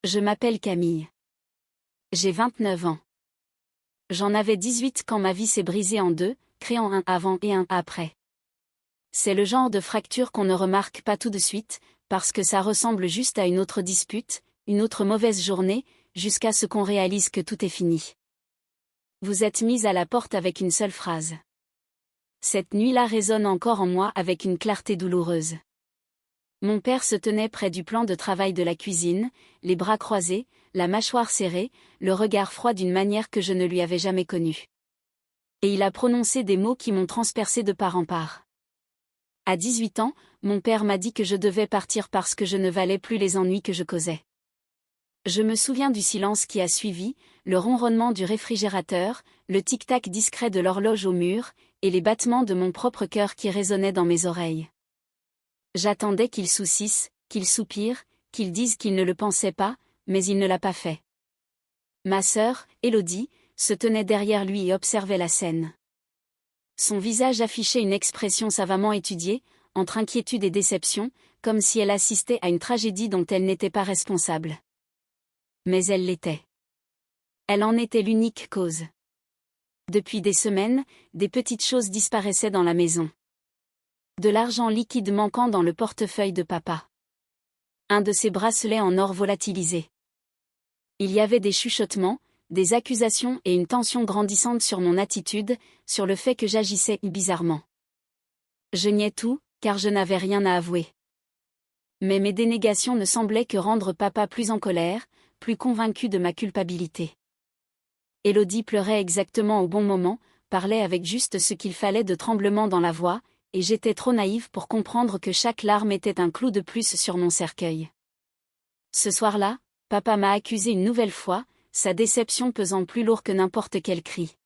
Je m'appelle Camille. J'ai 29 ans. J'en avais 18 quand ma vie s'est brisée en deux, créant un avant et un après. C'est le genre de fracture qu'on ne remarque pas tout de suite, parce que ça ressemble juste à une autre dispute, une autre mauvaise journée, jusqu'à ce qu'on réalise que tout est fini. Vous êtes mise à la porte avec une seule phrase. Cette nuit-là résonne encore en moi avec une clarté douloureuse. Mon père se tenait près du plan de travail de la cuisine, les bras croisés, la mâchoire serrée, le regard froid d'une manière que je ne lui avais jamais connue. Et il a prononcé des mots qui m'ont transpercé de part en part. À 18 ans, mon père m'a dit que je devais partir parce que je ne valais plus les ennuis que je causais. Je me souviens du silence qui a suivi, le ronronnement du réfrigérateur, le tic-tac discret de l'horloge au mur, et les battements de mon propre cœur qui résonnaient dans mes oreilles. J'attendais qu'il soucisse, qu'il soupire, qu'il dise qu'il ne le pensait pas, mais il ne l'a pas fait. Ma sœur, Élodie, se tenait derrière lui et observait la scène. Son visage affichait une expression savamment étudiée, entre inquiétude et déception, comme si elle assistait à une tragédie dont elle n'était pas responsable. Mais elle l'était. Elle en était l'unique cause. Depuis des semaines, des petites choses disparaissaient dans la maison. De l'argent liquide manquant dans le portefeuille de papa. Un de ses bracelets en or volatilisé. Il y avait des chuchotements, des accusations et une tension grandissante sur mon attitude, sur le fait que j'agissais bizarrement. Je niais tout, car je n'avais rien à avouer. Mais mes dénégations ne semblaient que rendre papa plus en colère, plus convaincu de ma culpabilité. Élodie pleurait exactement au bon moment, parlait avec juste ce qu'il fallait de tremblement dans la voix, et j'étais trop naïve pour comprendre que chaque larme était un clou de plus sur mon cercueil. Ce soir-là, papa m'a accusé une nouvelle fois, sa déception pesant plus lourd que n'importe quel cri.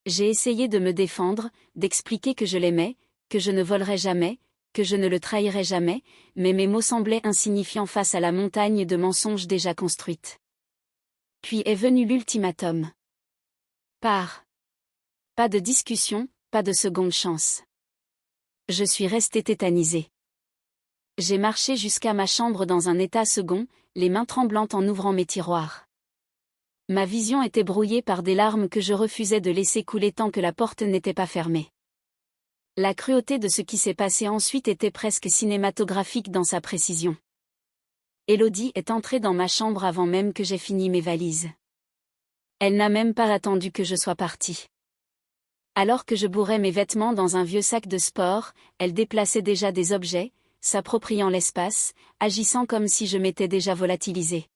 J'ai essayé de me défendre, d'expliquer que je l'aimais, que je ne volerais jamais, que je ne le trahirais jamais, mais mes mots semblaient insignifiants face à la montagne de mensonges déjà construites. Puis est venu l'ultimatum. Pars. Pas de discussion, pas de seconde chance. Je suis restée tétanisée. J'ai marché jusqu'à ma chambre dans un état second, les mains tremblantes en ouvrant mes tiroirs. Ma vision était brouillée par des larmes que je refusais de laisser couler tant que la porte n'était pas fermée. La cruauté de ce qui s'est passé ensuite était presque cinématographique dans sa précision. Élodie est entrée dans ma chambre avant même que j'aie fini mes valises. Elle n'a même pas attendu que je sois partie. Alors que je bourrais mes vêtements dans un vieux sac de sport, elle déplaçait déjà des objets, s'appropriant l'espace, agissant comme si je m'étais déjà volatilisée.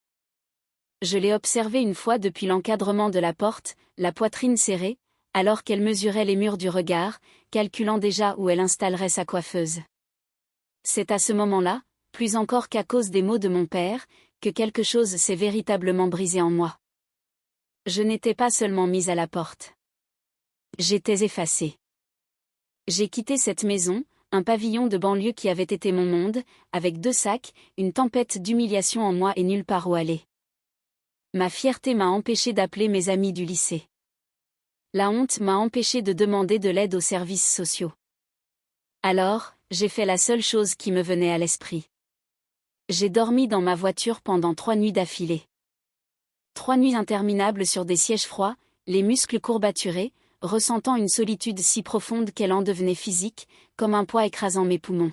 Je l'ai observée une fois depuis l'encadrement de la porte, la poitrine serrée, alors qu'elle mesurait les murs du regard, calculant déjà où elle installerait sa coiffeuse. C'est à ce moment-là, plus encore qu'à cause des mots de mon père, que quelque chose s'est véritablement brisé en moi. Je n'étais pas seulement mise à la porte. J'étais effacée. J'ai quitté cette maison, un pavillon de banlieue qui avait été mon monde, avec 2 sacs, une tempête d'humiliation en moi et nulle part où aller. Ma fierté m'a empêché d'appeler mes amis du lycée. La honte m'a empêché de demander de l'aide aux services sociaux. Alors, j'ai fait la seule chose qui me venait à l'esprit. J'ai dormi dans ma voiture pendant 3 nuits d'affilée. 3 nuits interminables sur des sièges froids, les muscles courbaturés, ressentant une solitude si profonde qu'elle en devenait physique, comme un poids écrasant mes poumons.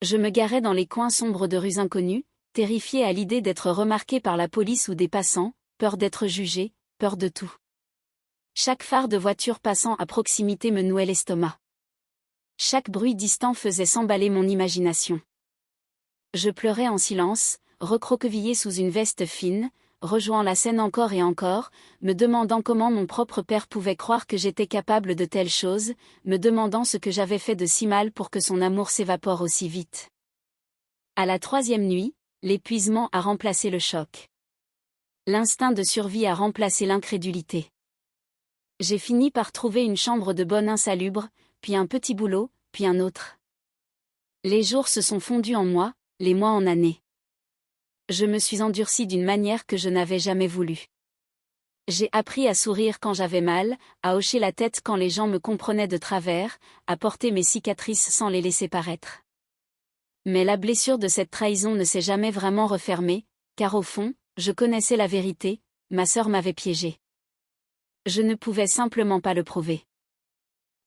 Je me garais dans les coins sombres de rues inconnues, terrifiée à l'idée d'être remarquée par la police ou des passants, peur d'être jugée, peur de tout. Chaque phare de voiture passant à proximité me nouait l'estomac. Chaque bruit distant faisait s'emballer mon imagination. Je pleurais en silence, recroquevillée sous une veste fine, rejouant la scène encore et encore, me demandant comment mon propre père pouvait croire que j'étais capable de telles choses, me demandant ce que j'avais fait de si mal pour que son amour s'évapore aussi vite. À la 3e nuit, l'épuisement a remplacé le choc. L'instinct de survie a remplacé l'incrédulité. J'ai fini par trouver une chambre de bonne insalubre, puis un petit boulot, puis un autre. Les jours se sont fondus en moi, les mois en années. Je me suis endurcie d'une manière que je n'avais jamais voulu. J'ai appris à sourire quand j'avais mal, à hocher la tête quand les gens me comprenaient de travers, à porter mes cicatrices sans les laisser paraître. Mais la blessure de cette trahison ne s'est jamais vraiment refermée, car au fond, je connaissais la vérité, ma sœur m'avait piégé. Je ne pouvais simplement pas le prouver.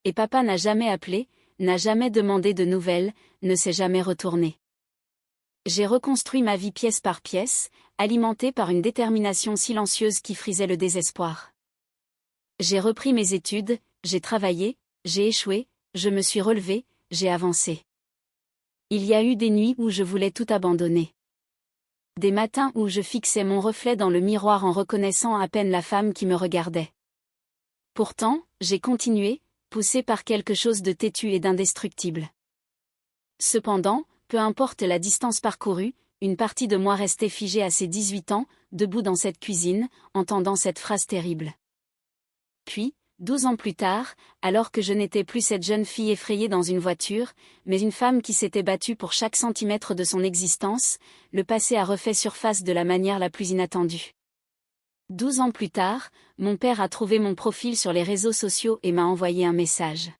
Et papa n'a jamais appelé, n'a jamais demandé de nouvelles, ne s'est jamais retourné. J'ai reconstruit ma vie pièce par pièce, alimentée par une détermination silencieuse qui frisait le désespoir. J'ai repris mes études, j'ai travaillé, j'ai échoué, je me suis relevée, j'ai avancé. Il y a eu des nuits où je voulais tout abandonner. Des matins où je fixais mon reflet dans le miroir en reconnaissant à peine la femme qui me regardait. Pourtant, j'ai continué, poussé par quelque chose de têtu et d'indestructible. Cependant, peu importe la distance parcourue, une partie de moi restait figée à ses 18 ans, debout dans cette cuisine, entendant cette phrase terrible. Puis, 12 ans plus tard, alors que je n'étais plus cette jeune fille effrayée dans une voiture, mais une femme qui s'était battue pour chaque centimètre de son existence, le passé a refait surface de la manière la plus inattendue. 12 ans plus tard, mon père a trouvé mon profil sur les réseaux sociaux et m'a envoyé un message.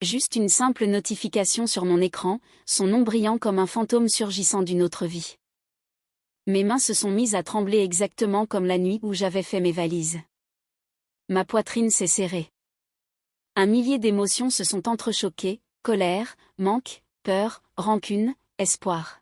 Juste une simple notification sur mon écran, son nom brillant comme un fantôme surgissant d'une autre vie. Mes mains se sont mises à trembler exactement comme la nuit où j'avais fait mes valises. Ma poitrine s'est serrée. Un millier d'émotions se sont entrechoquées, colère, manque, peur, rancune, espoir.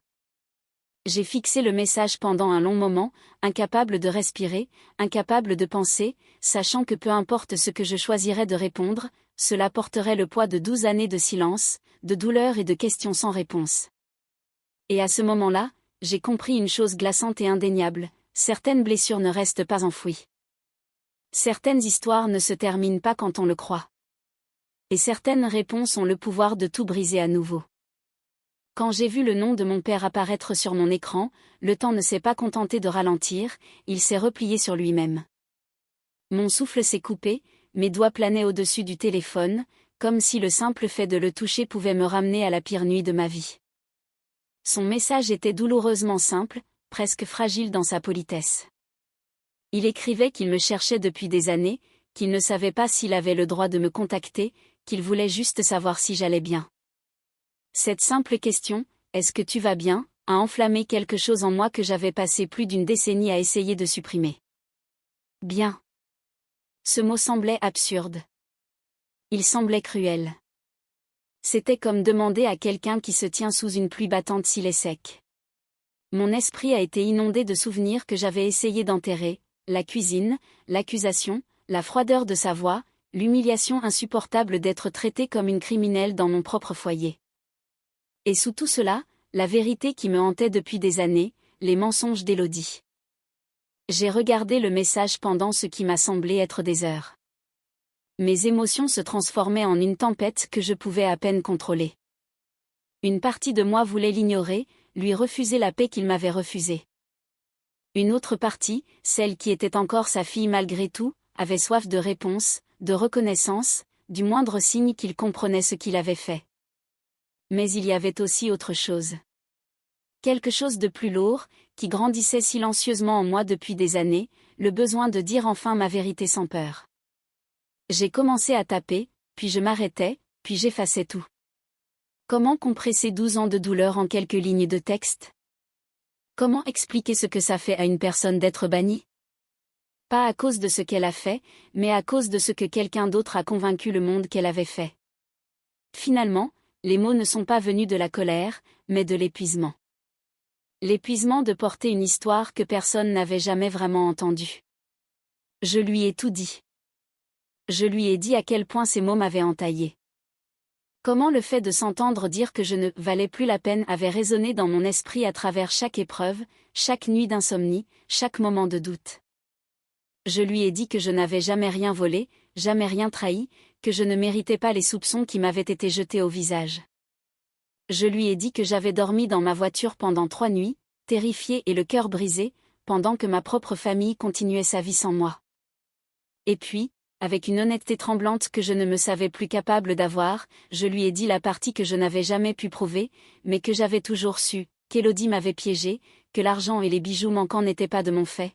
J'ai fixé le message pendant un long moment, incapable de respirer, incapable de penser, sachant que peu importe ce que je choisirais de répondre, cela porterait le poids de 12 années de silence, de douleur et de questions sans réponse. Et à ce moment-là, j'ai compris une chose glaçante et indéniable, certaines blessures ne restent pas enfouies. Certaines histoires ne se terminent pas quand on le croit. Et certaines réponses ont le pouvoir de tout briser à nouveau. Quand j'ai vu le nom de mon père apparaître sur mon écran, le temps ne s'est pas contenté de ralentir, il s'est replié sur lui-même. Mon souffle s'est coupé, mes doigts planaient au-dessus du téléphone, comme si le simple fait de le toucher pouvait me ramener à la pire nuit de ma vie. Son message était douloureusement simple, presque fragile dans sa politesse. Il écrivait qu'il me cherchait depuis des années, qu'il ne savait pas s'il avait le droit de me contacter, qu'il voulait juste savoir si j'allais bien. Cette simple question, « Est-ce que tu vas bien ?», a enflammé quelque chose en moi que j'avais passé plus d'une décennie à essayer de supprimer. Bien. Ce mot semblait absurde. Il semblait cruel. C'était comme demander à quelqu'un qui se tient sous une pluie battante s'il est sec. Mon esprit a été inondé de souvenirs que j'avais essayé d'enterrer, la cuisine, l'accusation, la froideur de sa voix, l'humiliation insupportable d'être traitée comme une criminelle dans mon propre foyer. Et sous tout cela, la vérité qui me hantait depuis des années, les mensonges d'Élodie. J'ai regardé le message pendant ce qui m'a semblé être des heures. Mes émotions se transformaient en une tempête que je pouvais à peine contrôler. Une partie de moi voulait l'ignorer, lui refuser la paix qu'il m'avait refusée. Une autre partie, celle qui était encore sa fille malgré tout, avait soif de réponse, de reconnaissance, du moindre signe qu'il comprenait ce qu'il avait fait. Mais il y avait aussi autre chose. Quelque chose de plus lourd, qui grandissait silencieusement en moi depuis des années, le besoin de dire enfin ma vérité sans peur. J'ai commencé à taper, puis je m'arrêtais, puis j'effaçais tout. Comment compresser 12 ans de douleur en quelques lignes de texte ? Comment expliquer ce que ça fait à une personne d'être bannie ? Pas à cause de ce qu'elle a fait, mais à cause de ce que quelqu'un d'autre a convaincu le monde qu'elle avait fait. Finalement, les mots ne sont pas venus de la colère, mais de l'épuisement. L'épuisement de porter une histoire que personne n'avait jamais vraiment entendue. Je lui ai tout dit. Je lui ai dit à quel point ces mots m'avaient entaillé. Comment le fait de s'entendre dire que je ne valais plus la peine avait résonné dans mon esprit à travers chaque épreuve, chaque nuit d'insomnie, chaque moment de doute. Je lui ai dit que je n'avais jamais rien volé, jamais rien trahi, que je ne méritais pas les soupçons qui m'avaient été jetés au visage. Je lui ai dit que j'avais dormi dans ma voiture pendant 3 nuits, terrifiée et le cœur brisé, pendant que ma propre famille continuait sa vie sans moi. Et puis, avec une honnêteté tremblante que je ne me savais plus capable d'avoir, je lui ai dit la partie que je n'avais jamais pu prouver, mais que j'avais toujours su, qu'Élodie m'avait piégée, que l'argent et les bijoux manquants n'étaient pas de mon fait.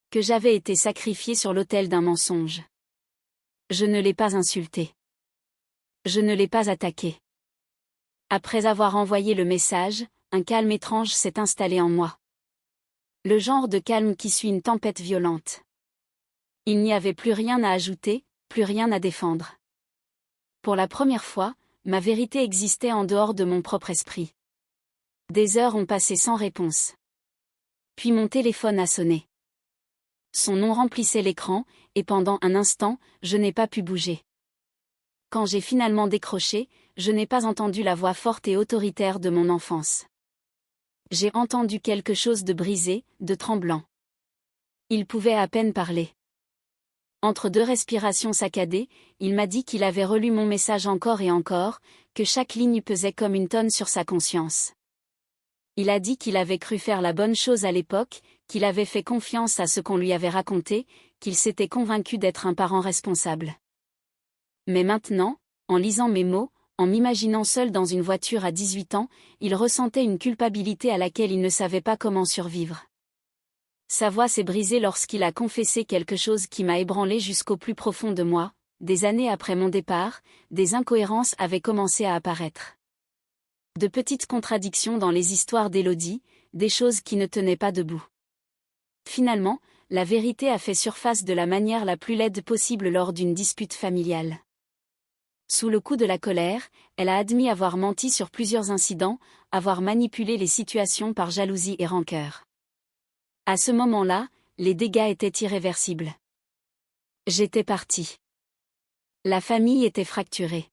Que j'avais été sacrifiée sur l'autel d'un mensonge. Je ne l'ai pas insultée. Je ne l'ai pas attaquée. Après avoir envoyé le message, un calme étrange s'est installé en moi. Le genre de calme qui suit une tempête violente. Il n'y avait plus rien à ajouter, plus rien à défendre. Pour la première fois, ma vérité existait en dehors de mon propre esprit. Des heures ont passé sans réponse. Puis mon téléphone a sonné. Son nom remplissait l'écran, et pendant un instant, je n'ai pas pu bouger. Quand j'ai finalement décroché, je n'ai pas entendu la voix forte et autoritaire de mon enfance. J'ai entendu quelque chose de brisé, de tremblant. Il pouvait à peine parler. Entre deux respirations saccadées, il m'a dit qu'il avait relu mon message encore et encore, que chaque ligne pesait comme une tonne sur sa conscience. Il a dit qu'il avait cru faire la bonne chose à l'époque, qu'il avait fait confiance à ce qu'on lui avait raconté, qu'il s'était convaincu d'être un parent responsable. Mais maintenant, en lisant mes mots, en m'imaginant seul dans une voiture à 18 ans, il ressentait une culpabilité à laquelle il ne savait pas comment survivre. Sa voix s'est brisée lorsqu'il a confessé quelque chose qui m'a ébranlé jusqu'au plus profond de moi. Des années après mon départ, des incohérences avaient commencé à apparaître. De petites contradictions dans les histoires d'Élodie, des choses qui ne tenaient pas debout. Finalement, la vérité a fait surface de la manière la plus laide possible lors d'une dispute familiale. Sous le coup de la colère, elle a admis avoir menti sur plusieurs incidents, avoir manipulé les situations par jalousie et rancœur. À ce moment-là, les dégâts étaient irréversibles. J'étais partie. La famille était fracturée.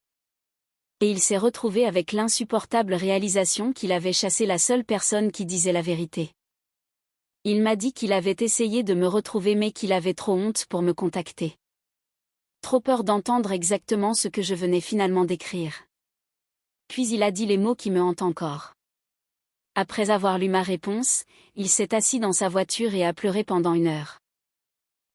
Et il s'est retrouvé avec l'insupportable réalisation qu'il avait chassé la seule personne qui disait la vérité. Il m'a dit qu'il avait essayé de me retrouver mais qu'il avait trop honte pour me contacter. Trop peur d'entendre exactement ce que je venais finalement d'écrire. Puis il a dit les mots qui me hantent encore. Après avoir lu ma réponse, il s'est assis dans sa voiture et a pleuré pendant 1 heure.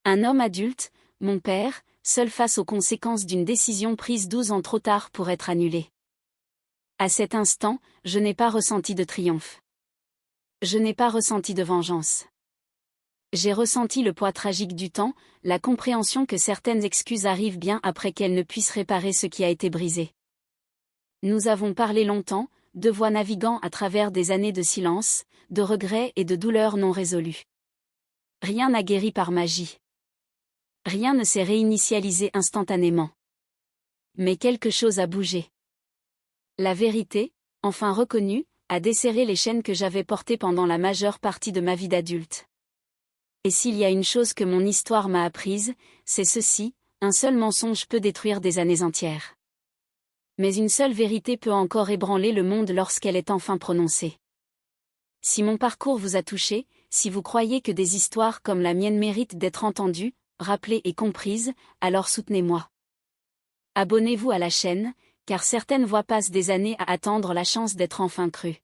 Un homme adulte, mon père, seul face aux conséquences d'une décision prise 12 ans trop tard pour être annulée. À cet instant, je n'ai pas ressenti de triomphe. Je n'ai pas ressenti de vengeance. J'ai ressenti le poids tragique du temps, la compréhension que certaines excuses arrivent bien après qu'elles ne puissent réparer ce qui a été brisé. Nous avons parlé longtemps, 2 voix naviguant à travers des années de silence, de regrets et de douleurs non résolues. Rien n'a guéri par magie. Rien ne s'est réinitialisé instantanément. Mais quelque chose a bougé. La vérité, enfin reconnue, a desserré les chaînes que j'avais portées pendant la majeure partie de ma vie d'adulte. Et s'il y a une chose que mon histoire m'a apprise, c'est ceci: un seul mensonge peut détruire des années entières. Mais une seule vérité peut encore ébranler le monde lorsqu'elle est enfin prononcée. Si mon parcours vous a touché, si vous croyez que des histoires comme la mienne méritent d'être entendues, rappelées et comprises, alors soutenez-moi. Abonnez-vous à la chaîne, car certaines voix passent des années à attendre la chance d'être enfin crues.